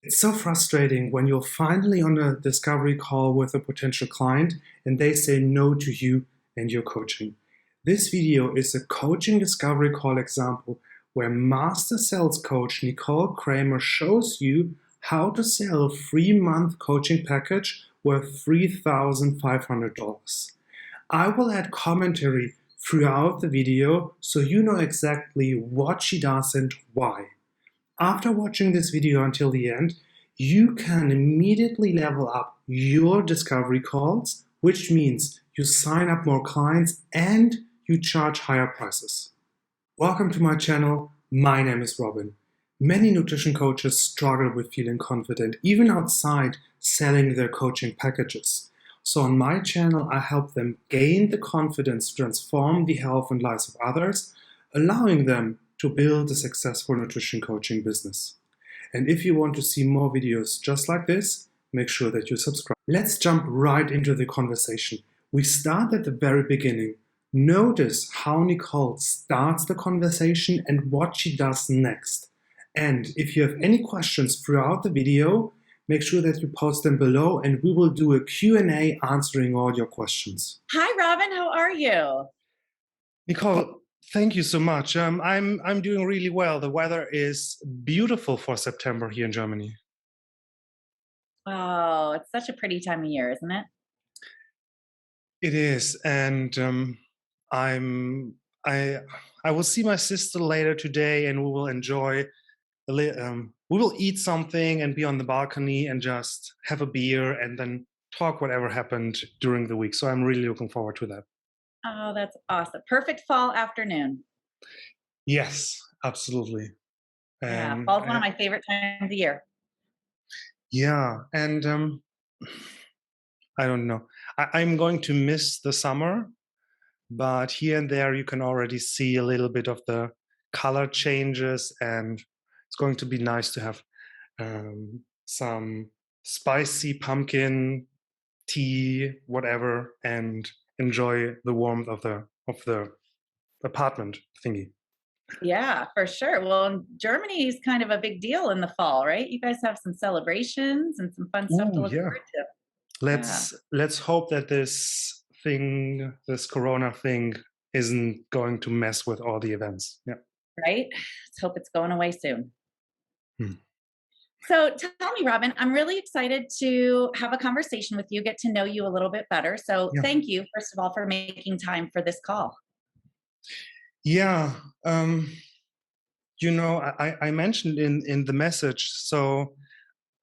It's so frustrating when you're finally on a discovery call with a potential client and they say no to you and your coaching. This video is a coaching discovery call example where master sales coach Nicole Cramer shows you how to sell a 3-month coaching package worth $3,500. I will add commentary throughout the video so you know exactly what she does and why. After watching this video until the end, you can immediately level up your discovery calls, which means you sign up more clients and you charge higher prices. Welcome to my channel. My name is Robin. Many nutrition coaches struggle with feeling confident, even outside selling their coaching packages. So on my channel, I help them gain the confidence to transform the health and lives of others, allowing them to build a successful nutrition coaching business. And if you want to see more videos just like this, make sure that you subscribe. Let's jump right into the conversation. We start at the very beginning. Notice how Nicole starts the conversation and what she does next. And if you have any questions throughout the video, make sure that you post them below and we will do a Q&A answering all your questions. Hi, Robin. How are you? Nicole, thank you so much. I'm doing really well. The weather is beautiful for September here in Germany. Oh, it's such a pretty time of year, isn't it? It is, and I will see my sister later today, and we will enjoy. We will eat something and be on the balcony and just have a beer and then talk whatever happened during the week. So I'm really looking forward to that. Oh, that's awesome. Perfect fall afternoon. Yes, absolutely. Yeah, fall's one of my favorite times of year. Yeah, and I don't know. I'm going to miss the summer, but here and there you can already see a little bit of the color changes, and it's going to be nice to have some spicy pumpkin tea, whatever, and enjoy the warmth of the apartment thingy. Yeah, for sure. Well, Germany is kind of a big deal in the fall, right? You guys have some celebrations and some fun stuff to Ooh, look yeah. forward to. Yeah. Let's hope that this Corona thing, isn't going to mess with all the events. Yeah. Right? Let's hope it's going away soon. Hmm. So tell me, Robin, I'm really excited to have a conversation with you, get to know you a little bit better. So Yeah. thank you, first of all, for making time for this call. Yeah. I mentioned in the message, so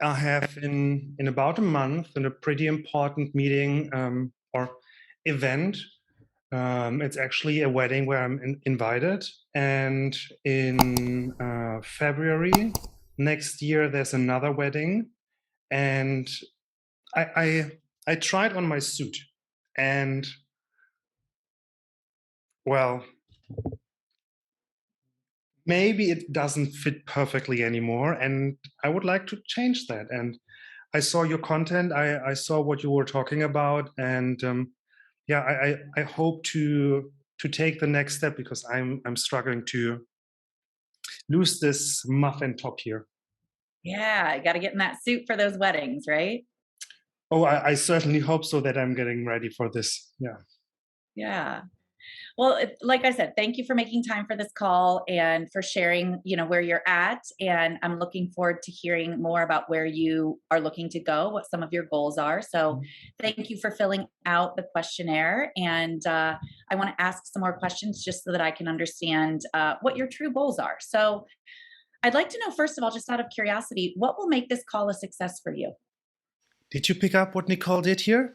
I have in about a month in a pretty important meeting or event. It's actually a wedding where I'm invited, and in February next year there's another wedding, and I tried on my suit, and well, maybe it doesn't fit perfectly anymore, and I would like to change that. And I saw your content, I saw what you were talking about, and yeah, I hope to take the next step, because I'm struggling to lose this muffin top here. Yeah, I got to get in that suit for those weddings, right? Oh, I certainly hope so, that I'm getting ready for this. Yeah. Yeah. Well, like I said, thank you for making time for this call and for sharing, where you're at. And I'm looking forward to hearing more about where you are looking to go, what some of your goals are. So thank you for filling out the questionnaire. And I want to ask some more questions just so that I can understand what your true goals are. So I'd like to know, first of all, just out of curiosity, what will make this call a success for you? Did you pick up what Nicole did here?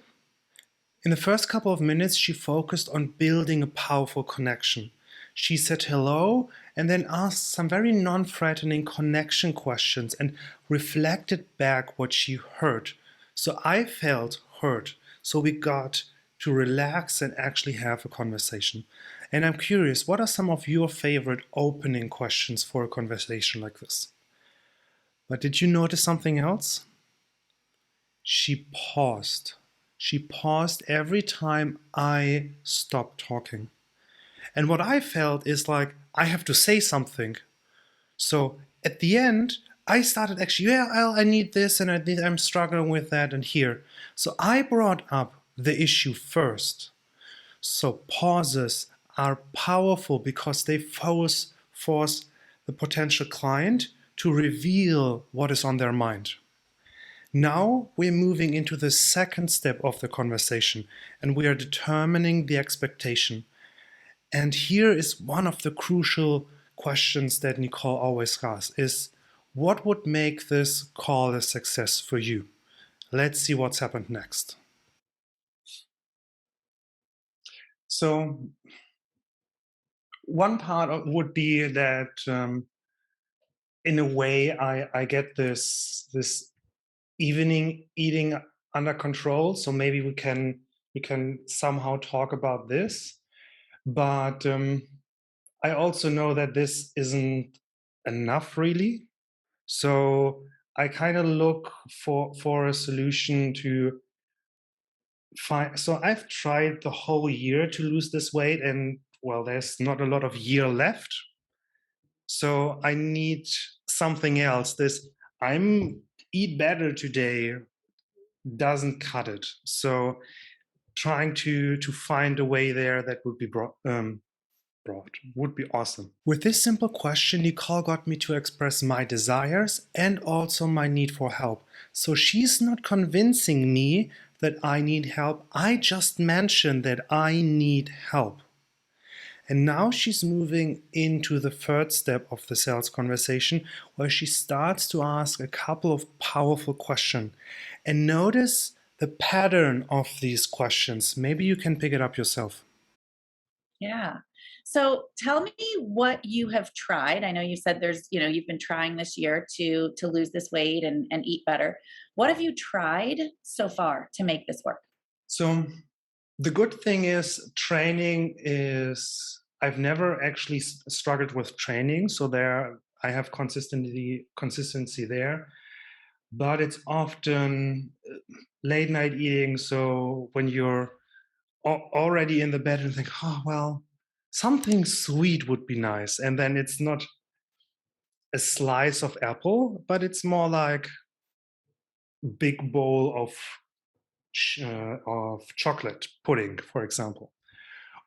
In the first couple of minutes, she focused on building a powerful connection. She said hello and then asked some very non-threatening connection questions and reflected back what she heard. So I felt heard. So we got to relax and actually have a conversation. And I'm curious, what are some of your favorite opening questions for a conversation like this? But did you notice something else? She paused. She paused every time I stopped talking. And what I felt is like, I have to say something. So at the end, I started actually, yeah, well, I need this and I'm struggling with that and here. So I brought up the issue first. So pauses are powerful because they force the potential client to reveal what is on their mind. Now we're moving into the second step of the conversation and we are determining the expectation. And here is one of the crucial questions that Nicole always asks is, what would make this call a success for you? Let's see what's happened next. So one part would be that in a way I get this evening eating under control. So maybe we can somehow talk about this. But I also know that this isn't enough really. So I kind of look for a solution to find. So I've tried the whole year to lose this weight, and well, there's not a lot of year left. So I need something else. This I'm eat better today doesn't cut it. So trying to find a way there that would be broad would be awesome. With this simple question, Nicole got me to express my desires and also my need for help. So she's not convincing me that I need help. I just mentioned that I need help. And now she's moving into the third step of the sales conversation, where she starts to ask a couple of powerful questions. And notice the pattern of these questions. Maybe you can pick it up yourself. Yeah. So tell me what you have tried. I know you said you've been trying this year to lose this weight and eat better. What have you tried so far to make this work? So the good thing is training is I've never actually struggled with training, so there I have consistency there, but it's often late night eating. So when you're already in the bed and think, oh well, something sweet would be nice, and then it's not a slice of apple, but it's more like big bowl of chocolate pudding, for example,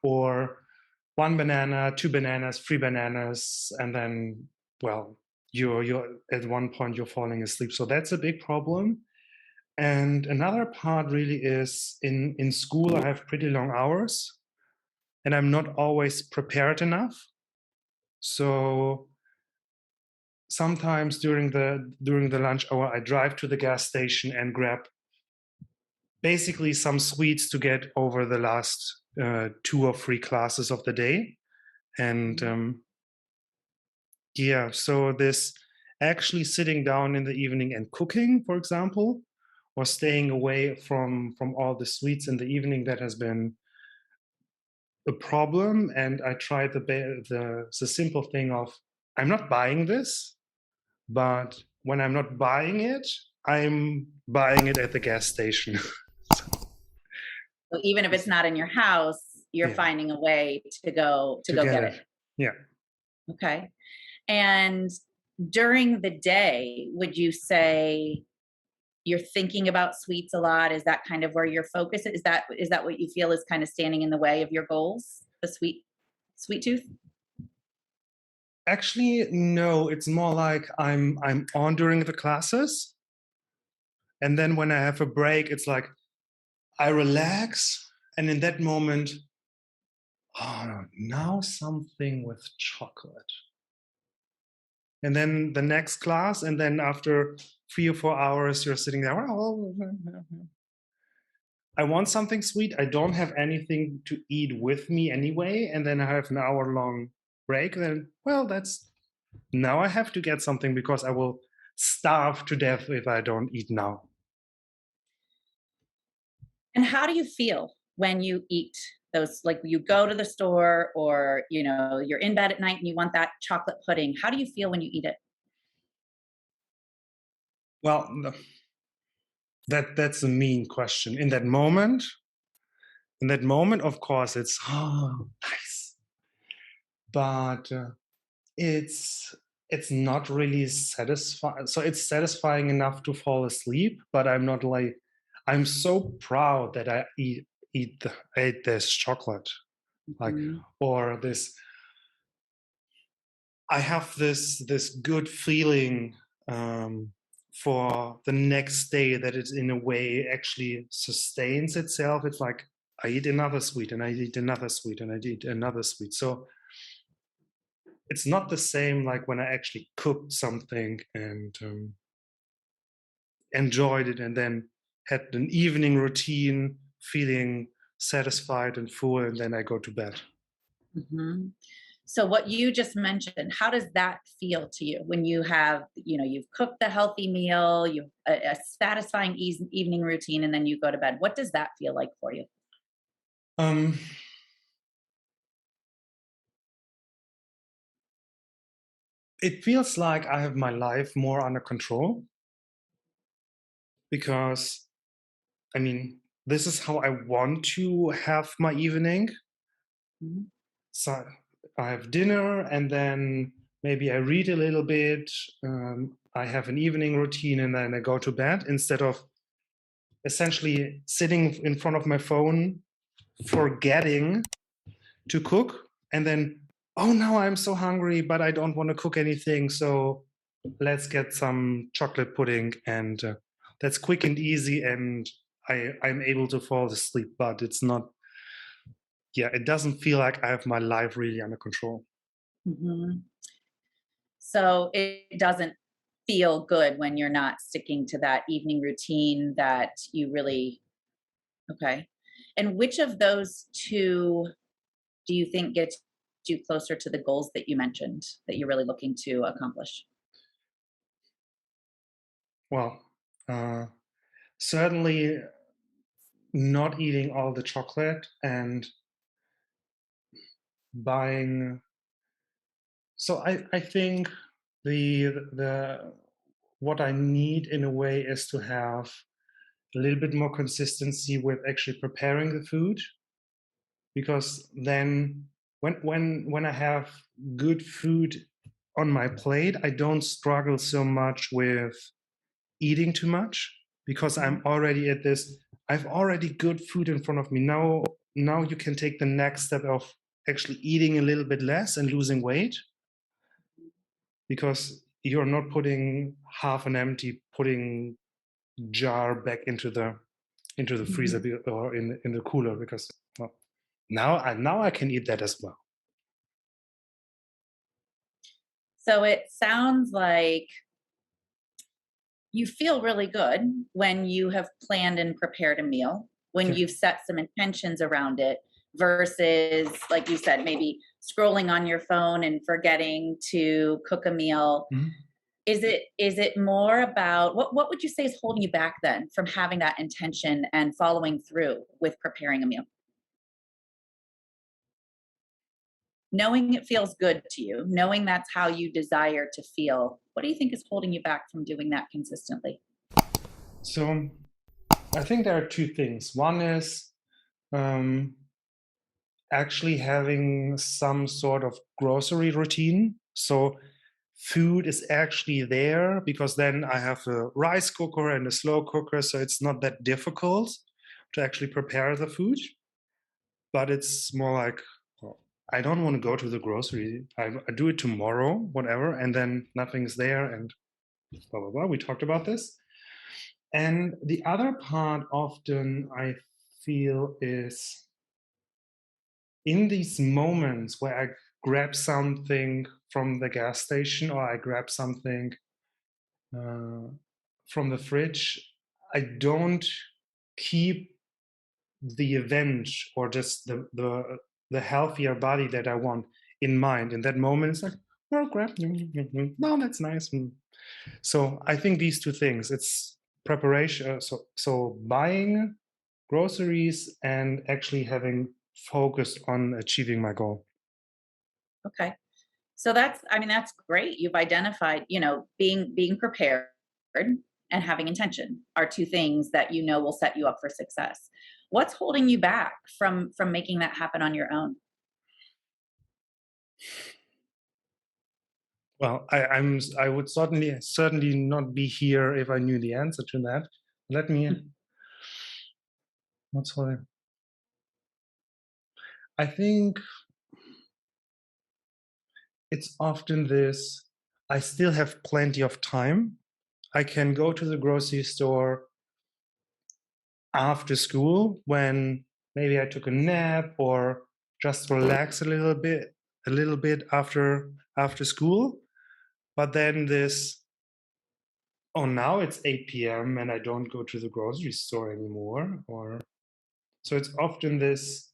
or one banana, two bananas, three bananas, and then well, you're at one point you're falling asleep. So that's a big problem. And another part really is in school I have pretty long hours and I'm not always prepared enough. So sometimes during the lunch hour I drive to the gas station and grab basically some sweets to get over the last 2 or 3 classes of the day. And yeah, so this actually sitting down in the evening and cooking, for example, or staying away from all the sweets in the evening, that has been a problem. And I tried the simple thing of I'm not buying this, but when I'm not buying it, I'm buying it at the gas station. So even if it's not in your house, you're Yeah, finding a way to go get get it. it. Yeah. Okay. And during the day, would you say you're thinking about sweets a lot? Is that kind of where your focus is? Is that what you feel is kind of standing in the way of your goals? The sweet tooth? Actually, no, it's more like I'm on during the classes. And then when I have a break, it's like I relax. And in that moment, oh, now something with chocolate. And then the next class, and then after 3 or 4 hours, you're sitting there. Well, I want something sweet. I don't have anything to eat with me anyway. And then I have an hour long break. Then, well, that's now I have to get something because I will starve to death if I don't eat now. And how do you feel when you eat those? Like you go to the store or you're in bed at night and you want that chocolate pudding. How do you feel when you eat it? Well, that's a mean question. In that moment, of course, it's oh nice, but it's it's not really satisfying. So it's satisfying enough to fall asleep, but I'm not like, I'm so proud that ate this chocolate, like, Mhm. or this. I have this good feeling for the next day that it in a way actually sustains itself. It's like I eat another sweet and I eat another sweet and I eat another sweet. So it's not the same like when I actually cooked something and enjoyed it and then had an evening routine, feeling satisfied and full, and then I go to bed. Mhm. So what you just mentioned, how does that feel to you when you have, you've cooked the healthy meal, you've a satisfying evening routine, and then you go to bed? What does that feel like for you? Um, it feels like I have my life more under control because, I mean, this is how I want to have my evening. Mhm. So I have dinner and then maybe I read a little bit. I have an evening routine and then I go to bed instead of essentially sitting in front of my phone, forgetting to cook. And then, oh, now I'm so hungry, but I don't want to cook anything. So let's get some chocolate pudding. And that's quick and easy. And I'm able to fall asleep, but it's not, yeah, it doesn't feel like I have my life really under control. Mhm. So it doesn't feel good when you're not sticking to that evening routine that you really okay. And which of those 2 do you think gets you closer to the goals that you mentioned that you're really looking to accomplish? Well, uh, certainly not eating all the chocolate and buying. So I think the what I need in a way is to have a little bit more consistency with actually preparing the food, because then when I have good food on my plate, I don't struggle so much with eating too much because I'm Mhm. already at this. I've already good food in front of me. Now you can take the next step of actually eating a little bit less and losing weight, because you're not putting half an empty pudding jar back into the freezer Mhm. or in the cooler, because well, now I can eat that as well. So it sounds like you feel really good when you have planned and prepared a meal, when Yeah. you've set some intentions around it versus, like you said, maybe scrolling on your phone and forgetting to cook a meal. Mhm. Is it more about what would you say is holding you back then from having that intention and following through with preparing a meal? Knowing it feels good to you, knowing that's how you desire to feel, what do you think is holding you back from doing that consistently? So I think there are two things. One is um, actually having some sort of grocery routine. So food is actually there because then I have a rice cooker and a slow cooker, so it's not that difficult to actually prepare the food. But it's more like, well, I don't want to go to the grocery. I do it tomorrow, whatever, and then nothing's there, and blah blah blah. We talked about this. And the other part often I feel is in these moments where I grab something from the gas station or I grab something uh, from the fridge, I don't keep the event or just the healthier body that I want in mind. In that moment, it's like, oh, grab, no, that's nice. So I think these two things, it's preparation. So buying groceries and actually having focus on achieving my goal. Okay. So that's great. You've identified, being prepared and having intention are 2 things that will set you up for success. What's holding you back from making that happen on your own? Well, I would certainly not be here if I knew the answer to that. Let me. What's for? I think it's often this. I still have plenty of time. I can go to the grocery store after school when maybe I took a nap or just relax a little bit after school. But then this, oh, now it's 8 p.m. and I don't go to the grocery store anymore. Or so it's often this,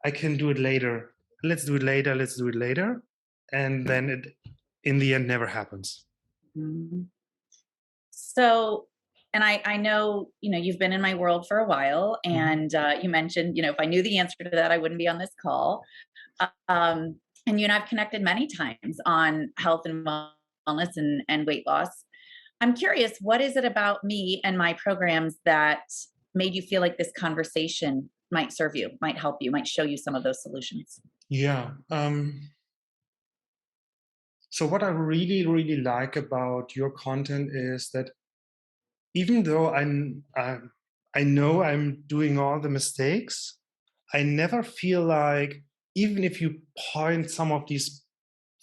I can do it later. Let's do it later. Let's do it later. And then it, in the end, never happens. Mhm. So, and I know, you've been in my world for a while, and you mentioned, if I knew the answer to that, I wouldn't be on this call. And you and I've connected many times on health and wellness and weight loss. I'm curious, what is it about me and my programs that made you feel like this conversation might serve you, might help you, might show you some of those solutions? Yeah. So what I really, really like about your content is that even though I know I'm doing all the mistakes, I never feel like, even if you point some of these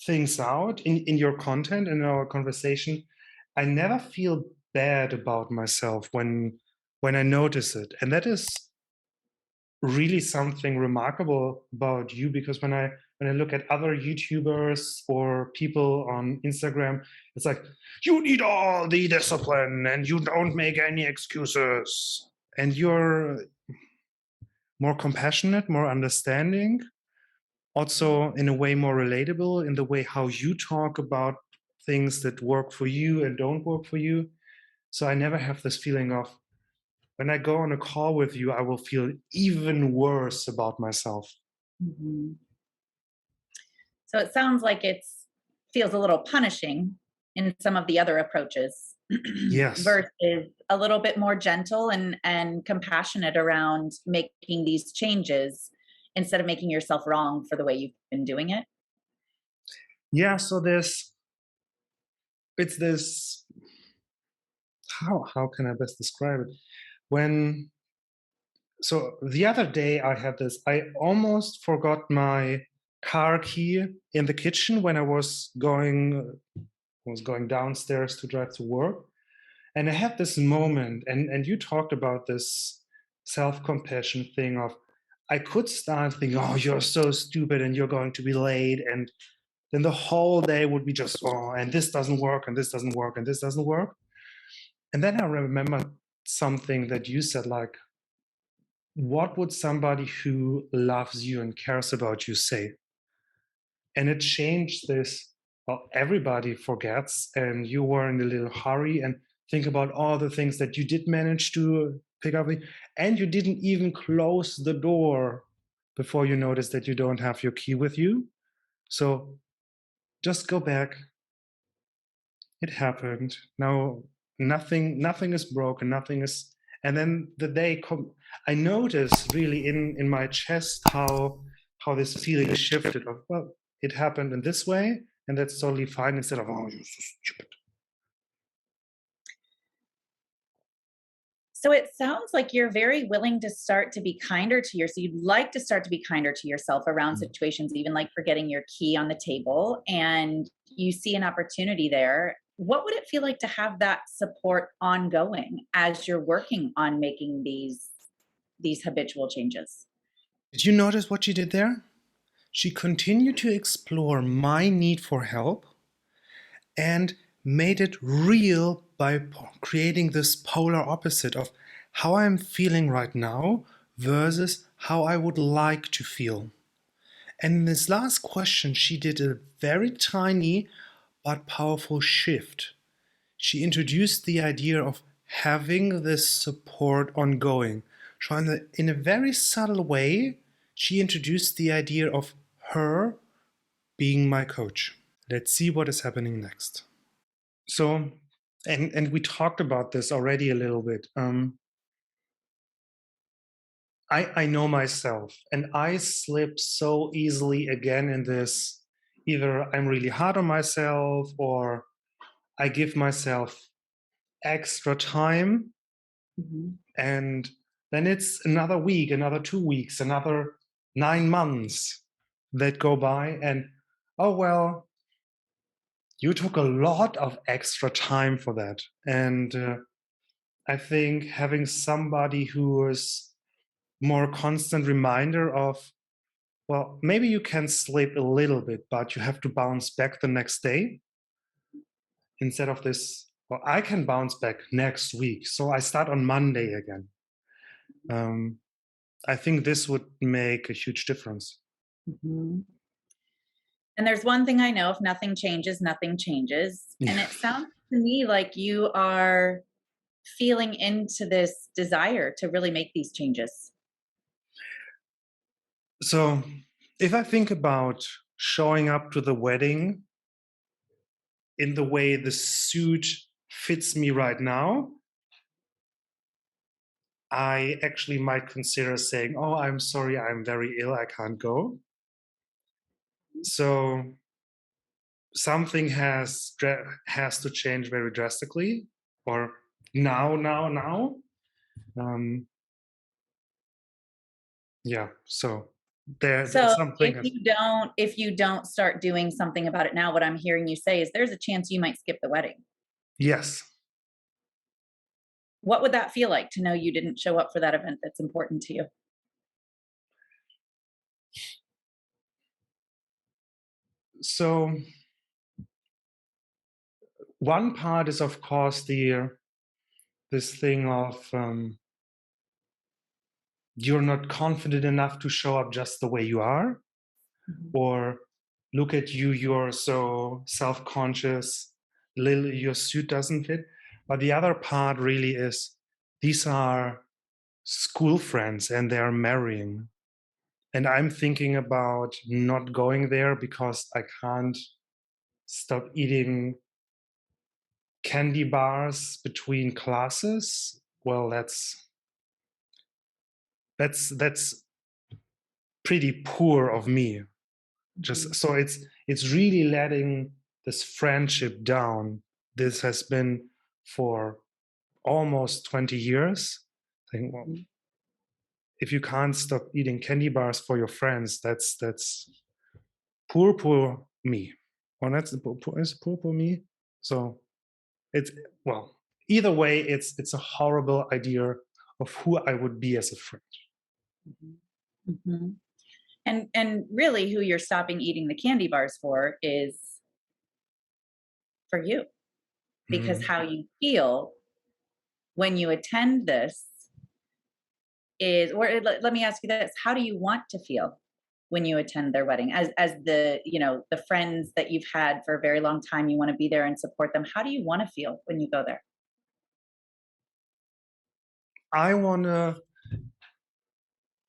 things out in your content and in our conversation, I never feel bad about myself when I notice it. And that is really something remarkable about you, because when I look at other YouTubers or people on Instagram, it's like, you need all the discipline and you don't make any excuses. And you're more compassionate, more understanding, also in a way more relatable in the way how you talk about things that work for you and don't work for you. So I never have this feeling of, when I go on a call with you, I will feel even worse about myself. Mhm. So it sounds like it's feels a little punishing in some of the other approaches Yes. versus a little bit more gentle and compassionate around making these changes instead of making yourself wrong for the way you've been doing it. Yeah. So it's this, how can I best describe it? When, so the other day I had this, I almost forgot my car key in the kitchen when I was going downstairs to drive to work. And I had this moment, and you talked about this self-compassion thing of, I could start thinking, oh, you're so stupid and you're going to be late. And then the whole day would be just, oh, and this doesn't work, and this doesn't work, and this doesn't work. And then I remember something that you said, like, what would somebody who loves you and cares about you say? And it changed this. Well, everybody forgets, and you were in a little hurry and think about all the things that you did manage to pick up, and you didn't even close the door before you noticed that you don't have your key with you. So just go back. It happened. Now nothing is broken. Nothing is. And then the day I noticed really in my chest how this feeling shifted of, well, it happened in this way, and that's totally fine, instead of, oh, you're so stupid. So it sounds like you're very willing to start to be kinder to yourself. You'd like to start to be kinder to yourself around Mm. situations, even like forgetting your key on the table, and you see an opportunity there. What would it feel like to have that support ongoing as you're working on making these habitual changes? Did you notice what she did there? She continued to explore my need for help and made it real by creating this polar opposite of how I'm feeling right now versus how I would like to feel. And in this last question, she did a very tiny but powerful shift. She introduced the idea of having this support ongoing. Trying to, in a very subtle way, she introduced the idea of her being my coach. Let's see what is happening next. So, and we talked about this already a little bit. I know myself, and I slip so easily again in this. either I'm really hard on myself or I give myself extra time, Mhm. and then it's another week, another 2 weeks, another 9 months that go by, and oh well, you took a lot of extra time for that. And I think having somebody who is more constant reminder of, well, maybe you can sleep a little bit, but you have to bounce back the next day, instead of this, well, I can bounce back next week, so I start on Monday again. um, I think this would make a huge difference. Mhm. And there's one thing I know, if nothing changes, nothing changes. And Yeah. it sounds to me like you are feeling into this desire to really make these changes. So if I think about showing up to the wedding in the way the suit fits me right now, I actually might consider saying, oh, I'm sorry, I'm very ill, I can't go. So something has to change very drastically, or now. Um, yeah. So So something has. if you don't start doing something about it now, what I'm hearing you say is there's a chance you might skip the wedding. Yes. What would that feel like to know you didn't show up for that event that's important to you? So one part is, of course, this thing of you're not confident enough to show up just the way you are, Mhm. or look at you, you're so self-conscious, little your suit doesn't fit. But the other part really is, these are school friends and they're marrying, and I'm thinking about not going there because I can't stop eating candy bars between classes. Well, that's pretty poor of me. Just Mhm. so it's really letting this friendship down. This has been for almost 20 years. I think, well, Mhm. if you can't stop eating candy bars for your friends, that's poor me. Well, that's is poor me. So it's, well, either way, it's a horrible idea of who I would be as a friend. Mhm. Mhm. And really who you're stopping eating the candy bars for is for you, because Mm. how you feel when you attend this is, or let me ask you this, how do you want to feel when you attend their wedding, as the, the friends that you've had for a very long time, you want to be there and support them, how do you want to feel when you go there? I want to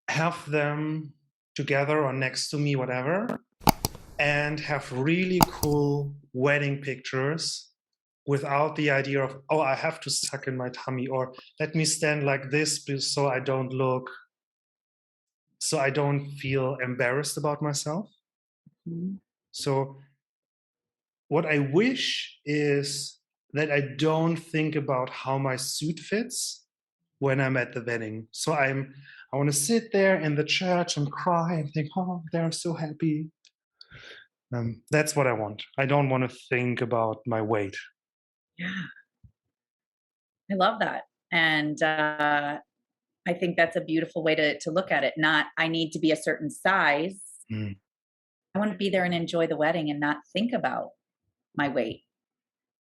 have them together or next to me, whatever, and have really cool wedding pictures without the idea of, oh, I have to suck in my tummy, or let me stand like this so I don't feel embarrassed about myself. Mhm. So what I wish is that I don't think about how my suit fits when I'm at the wedding. So I want to sit there in the church and cry and think, oh, they're so happy. That's what I want. I don't want to think about my weight. Yeah, I love that. And I think that's a beautiful way to look at it. Not, I need to be a certain size. Mm. I want to be there and enjoy the wedding and not think about my weight,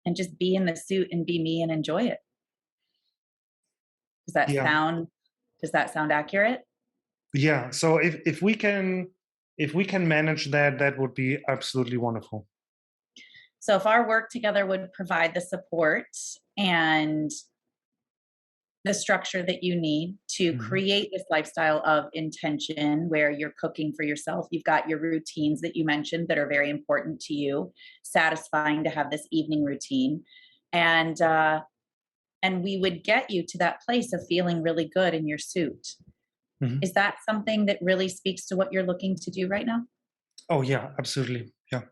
and just be in the suit and be me and enjoy it. Does that Yeah, sound does that sound accurate? yeah. So if we can manage that, that would be absolutely wonderful. So if our work together would provide the support and the structure that you need to Mhm. create this lifestyle of intention where you're cooking for yourself, you've got your routines that you mentioned that are very important to you, satisfying to have this evening routine, and we would get you to that place of feeling really good in your suit. Mhm. Is that something that really speaks to what you're looking to do right now? Oh yeah, absolutely. Yeah.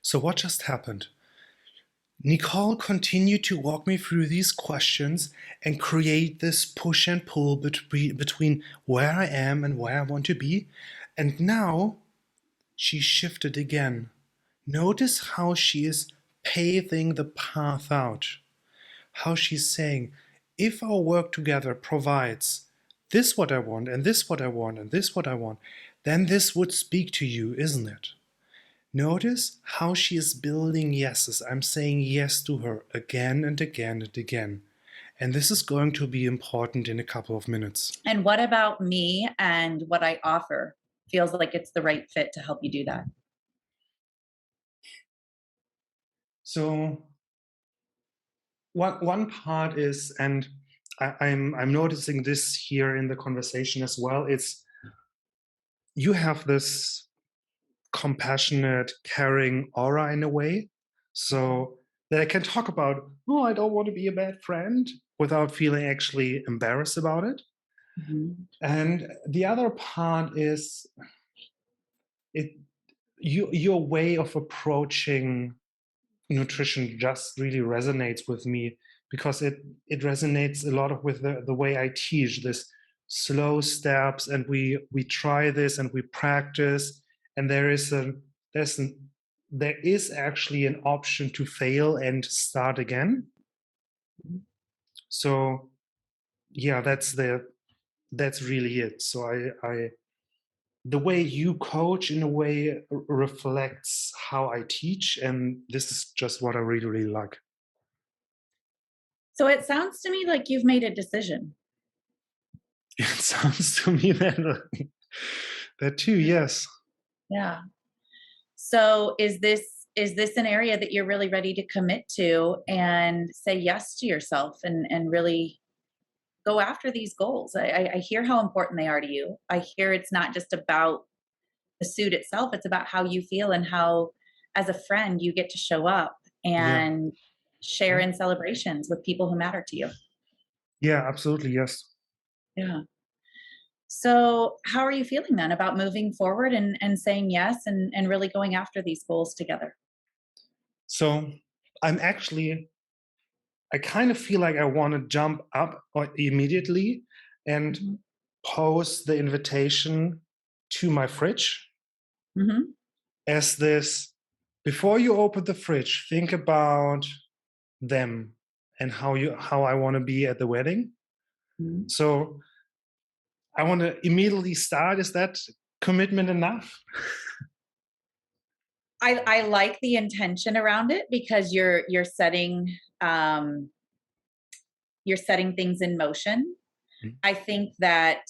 So what just happened? Nicole continued to walk me through these questions and create this push and pull between where I am and where I want to be. And now she shifted again. Notice how she is paving the path out. How she's saying, if our work together provides this what I want, and this what I want, and this what I want, then this would speak to you, isn't it? Notice how she is building yeses. I'm saying yes to her again and again and again. And this is going to be important in a couple of minutes. And what about me and what I offer feels like it's the right fit to help you do that? So one part is, and I'm noticing this here in the conversation as well, it's you have this compassionate, caring aura in a way. So that I can talk about, oh, I don't want to be a bad friend without feeling actually embarrassed about it. Mhm. And the other part is it your way of approaching nutrition just really resonates with me because it resonates a lot of with the way I teach this slow steps, and we try this and we practice, and there's an, there is actually an option to fail and start again. So yeah, that's really it. So I the way you coach in a way reflects how I teach, and this is just what I really really like. So it sounds to me like you've made a decision. It sounds to me that too, yes. Yeah. So is this an area that you're really ready to commit to and say yes to yourself and really go after these goals? I hear how important they are to you. I hear it's not just about the suit itself, it's about how you feel and how, as a friend, you get to show up Yeah. and share Yeah. in celebrations with people who matter to you. Yeah, absolutely, yes. Yeah. So, how are you feeling then about moving forward and saying yes and really going after these goals together? So I'm actually I kind of feel like I want to jump up immediately and Mhm. post the invitation to my fridge Mhm. as this before you open the fridge, think about them and how I want to be at the wedding. Mhm. So I want to immediately start. Is that commitment enough? I like the intention around it because um, you're setting things in motion. Mm. I think that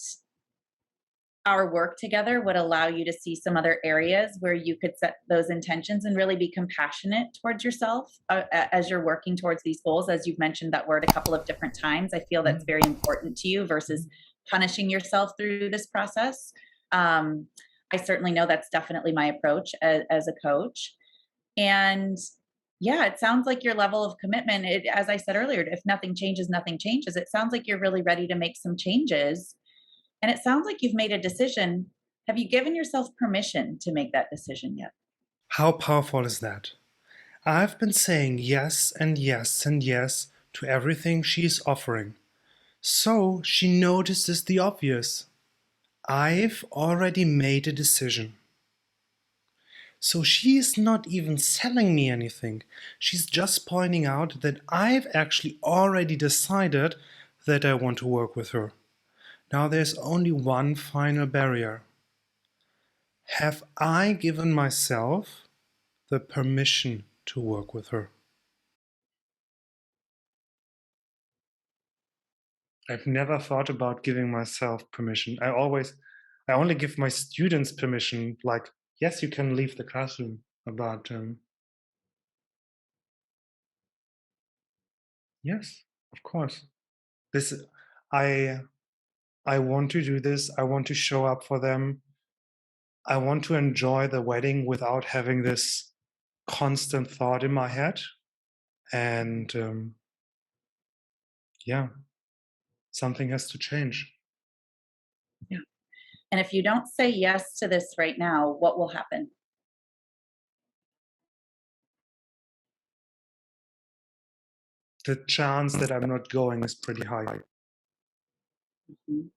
our work together would allow you to see some other areas where you could set those intentions and really be compassionate towards yourself as you're working towards these goals. As you've mentioned that word a couple of different times, I feel that's Mm. very important to you versus punishing yourself through this process. Um, I certainly know that's definitely my approach as a coach. And yeah, it sounds like your level of commitment, as I said earlier, if nothing changes, nothing changes. It sounds like you're really ready to make some changes, and it sounds like you've made a decision. Have you given yourself permission to make that decision yet? How powerful is that? I've been saying yes and yes and yes to everything she's offering. So she notices the obvious. I've already made a decision. So she is not even selling me anything. She's just pointing out that I've actually already decided that I want to work with her. Now there's only one final barrier. Have I given myself the permission to work with her? I've never thought about giving myself permission. I only give my students permission, like, yes, you can leave the classroom, but yes, of course. This, I, I want to do this. I want to show up for them. I want to enjoy the wedding without having this constant thought in my head. And yeah, something has to change. Yeah. And if you don't say yes to this right now, what will happen? the chance that I'm not going is pretty high. Mhm.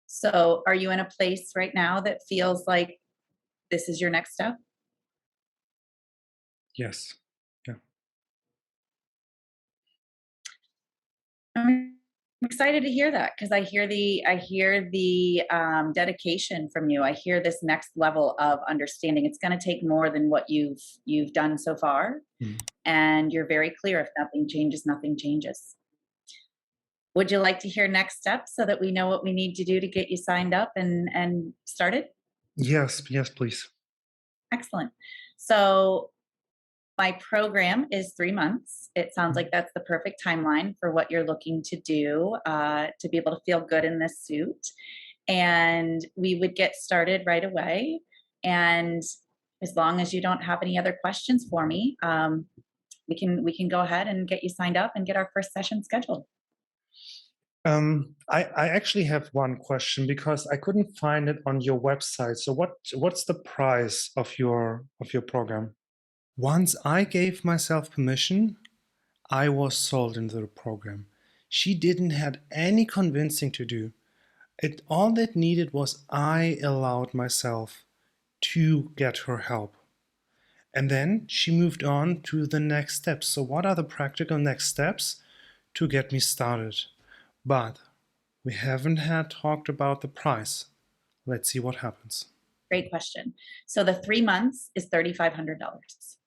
So are you in a place right now that feels like this is your next step? Yes. Yeah. I'm excited to hear that because I hear the dedication from you. I hear this next level of understanding. It's going to take more than what you've done so far, Mm. and you're very clear. If nothing changes, nothing changes. Would you like to hear next steps so that we know what we need to do to get you signed up and started? Yes, yes, please. Excellent. So my program is 3 months. It sounds like Mm. that's the perfect timeline for what you're looking to do to be able to feel good in this suit. And we would get started right away. And as long as you don't have any other questions for me, we can go ahead and get you signed up and get our first session scheduled. I actually have one question because I couldn't find it on your website. So what's the price of your program? Once I gave myself permission, I was sold into the program. She didn't had any convincing to do. It all that needed was I allowed myself to get her help. And then she moved on to the next steps. So what are the practical next steps to get me started? But we haven't had talked about the price. Let's see what happens. Great question. So the 3 months is $3,500.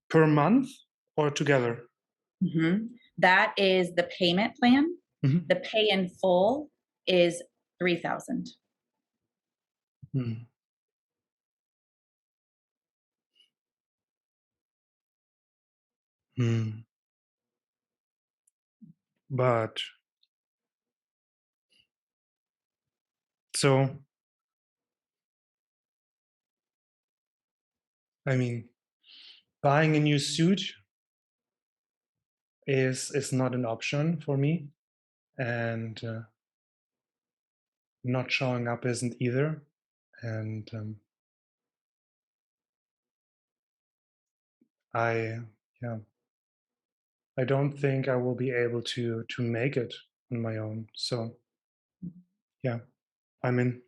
Per month or together? That is the payment plan. Mhm. The pay in full is 3,000. Hmm. Hmm. But so, I mean, buying a new suit is not an option for me, and not showing up isn't either. And I, yeah, I don't think I will be able to make it on my own. So yeah, I'm in.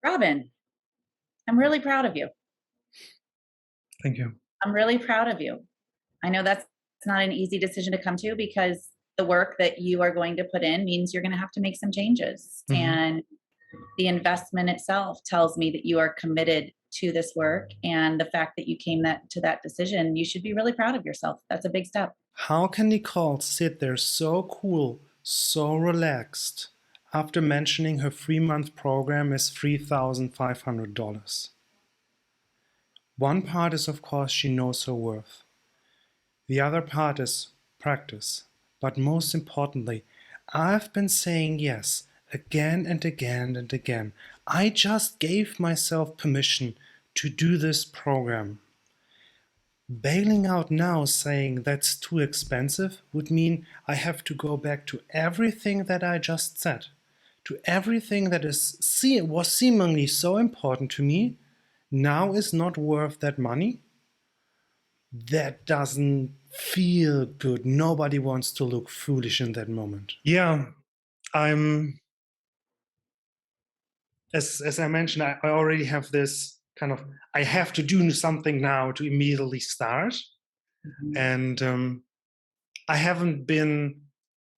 Robin, I'm really proud of you. Thank you. I'm really proud of you. I know that's not an easy decision to come to because the work that you are going to put in means you're going to have to make some changes. Mhm. And the investment itself tells me that you are committed to this work. And the fact that you came to that decision, you should be really proud of yourself. That's a big step. How can Nicole sit there so cool, so relaxed, after mentioning her 3-month program is $3,500? One part is, of course, she knows her worth. The other part is practice. But most importantly, I've been saying yes again and again and again. I just gave myself permission to do this program. Bailing out now saying that's too expensive would mean I have to go back to everything that I just said, to everything that was seemingly so important to me, now is not worth that money. That doesn't feel good. Nobody wants to look foolish in that moment. Yeah, I'm, as I mentioned, I already have this kind of, I have to do something now to immediately start. Mhm. And I haven't been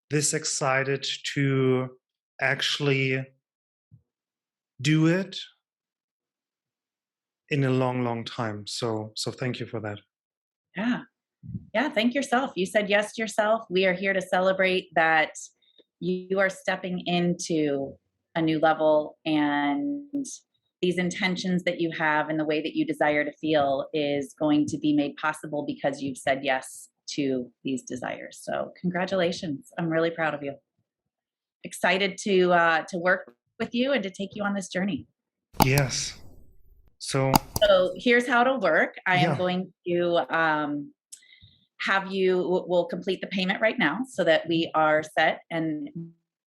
this excited to actually do it in a long, long time. So thank you for that. Yeah. Yeah. Thank yourself. You said yes to yourself. We are here to celebrate that you are stepping into a new level, and these intentions that you have and the way that you desire to feel is going to be made possible because you've said yes to these desires. So congratulations. I'm really proud of you. Excited to work with you and to take you on this journey. Yes. So So here's how it'll work. I am yeah. going to have you, we'll complete the payment right now so that we are set, and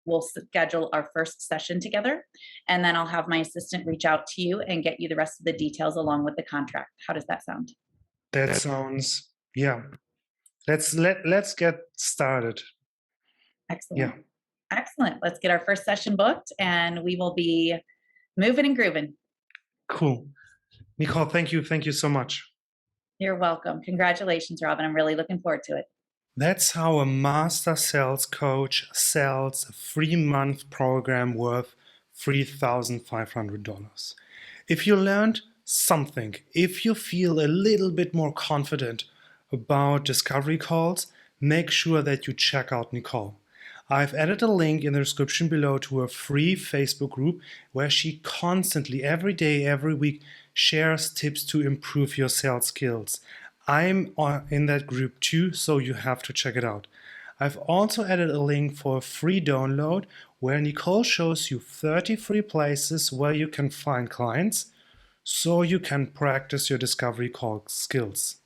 we'll schedule our first session together, and then I'll have my assistant reach out to you and get you the rest of the details along with the contract. How does that sound? That sounds, yeah. Let's get started. Excellent. Yeah, Excellent. Let's get our first session booked and we will be moving and grooving. cool. Nicole, thank you. Thank you so much. You're welcome. Congratulations, Robin. I'm really looking forward to it. That's how a master sales coach sells a 3-month program worth $3,500. If you learned something, if you feel a little bit more confident about discovery calls, make sure that you check out Nicole. I've added a link in the description below to a free Facebook group where she constantly, every day, every week, shares tips to improve your sales skills. I'm in that group too, so you have to check it out. I've also added a link for a free download where Nicole shows you 30 free places where you can find clients so you can practice your discovery call skills.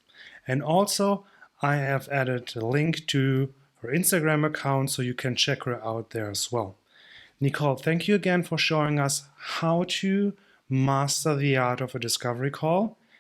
And also, I have added a link to her Instagram account so you can check her out there as well. Nicole, thank you again for showing us how to master the art of a discovery call.